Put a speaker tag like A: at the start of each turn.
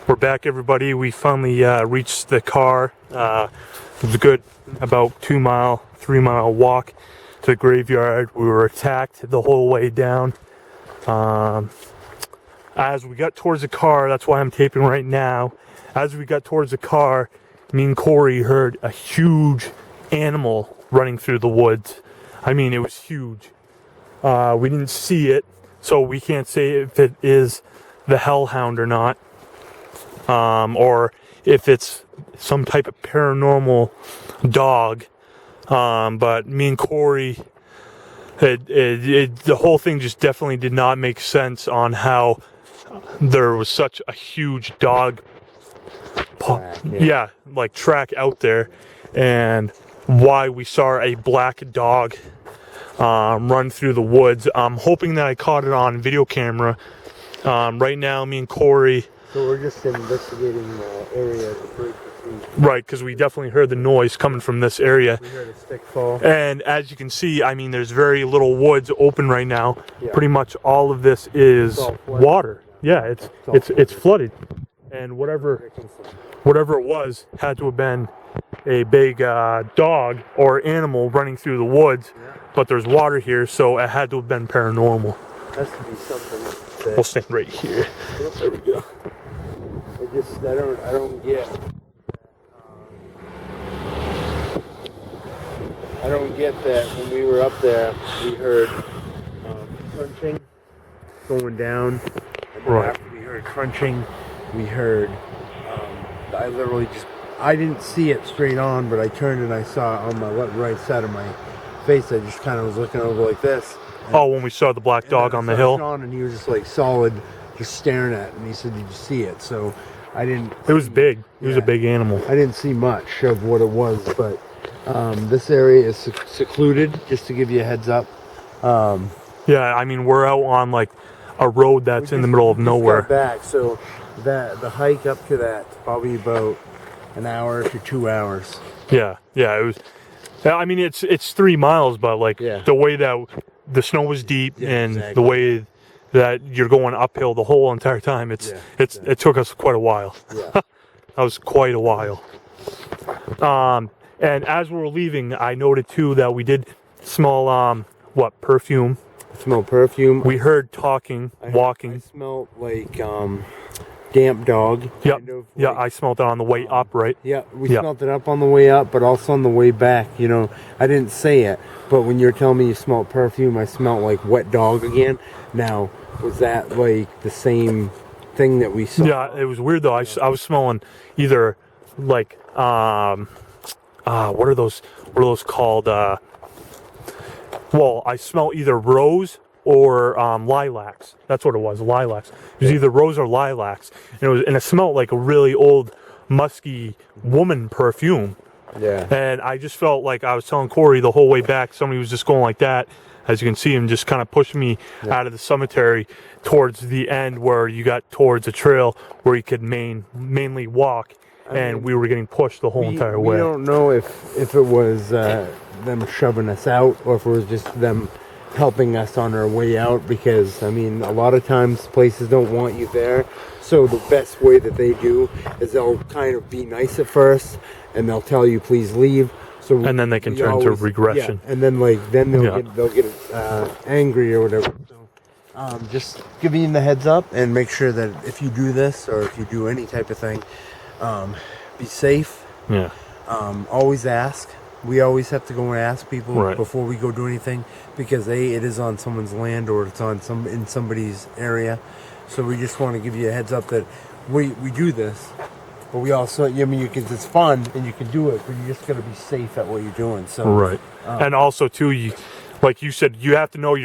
A: We're back, everybody. We finally reached the car. It was a good about 3 mile walk to the graveyard. We were attacked the whole way down. As we got towards the car, that's why I'm taping right now. As we got towards the car, me and Corey heard a huge animal running through the woods. I mean, it was huge. We didn't see it, so we can't say if it is the hellhound or not. Or if it's some type of paranormal dog. But me and Corey, the whole thing just definitely did not make sense on how there was such a huge dog track out there, and why we saw a black dog run through the woods. I'm hoping that I caught it on video camera. Right now, me and Corey...
B: So we're just investigating the area.
A: Right, because we definitely heard the noise coming from this area.
B: We heard a stick fall.
A: And as you can see, I mean, there's very little woods open right now.
B: Yeah.
A: Pretty much all of this is water. Yeah, it's flooded. And whatever it was had to have been a big dog or animal running through the woods. Yeah. But there's water here, so it had to have been paranormal.
B: Has to be something.
A: We'll stand right here. There we go.
B: I don't get. I don't get that when we were up there, we heard crunching going down. And then after we heard crunching, we heard. I didn't see it straight on, but I turned and I saw on my right side of my face. I just kind of was looking over like this.
A: Oh, when we saw the black dog on the hill?
B: Sean, and he was just like solid, just staring at it. And he said, "Did you see it?" So I didn't.
A: It was big. It was a big animal.
B: I didn't see much of what it was, but this area is secluded, just to give you a heads up.
A: Yeah, I mean, we're out on like a road that's in the middle of nowhere.
B: Back, so the hike up to that's probably about an hour to 2 hours.
A: Yeah, it was. I mean, it's 3 miles, but like the way that the snow was deep and the way that you're going uphill the whole entire time, it took us quite a while.
B: Yeah.
A: That was quite a while. And as we were leaving, I noted too that we did smell perfume.
B: Smell perfume.
A: We heard talking, walking.
B: I smelled like damp dog.
A: Yep. Yeah, I smelled it on the way up, right?
B: Yeah, we smelled it up on the way up, but also on the way back. You know, I didn't say it, but when you're telling me you smelled perfume, I smelled like wet dog again. Now, was that like the same thing that we saw?
A: Yeah, it was weird though. I was smelling either like what are those called? Well, I smell either rose or lilacs. That's what it was, lilacs. It was either rose or lilacs, and it smelled like a really old, musky woman perfume.
B: Yeah.
A: And I just felt like I was telling Corey the whole way back, somebody was just going like that. As you can see him just kind of pushing me out of the cemetery towards the end where you got towards a trail where you could mainly walk. And we were getting pushed the whole entire way.
B: We don't know if it was them shoving us out or if it was just them helping us on our way out, because I mean a lot of times places don't want you there, so the best way that they do is they'll kind of be nice at first and they'll tell you please leave, so
A: and then they can turn to regression,
B: and then they'll get angry or whatever. So just giving you the heads up, and make sure that if you do this or if you do any type of thing, be safe. Always ask. We always have to go and ask people before we go do anything, because it is on someone's land or it's on in somebody's area. So we just want to give you a heads up that we do this, but we also, I mean, it's fun and you can do it, but you just got to be safe at what you're doing. So
A: and also too, like you said, you have to know your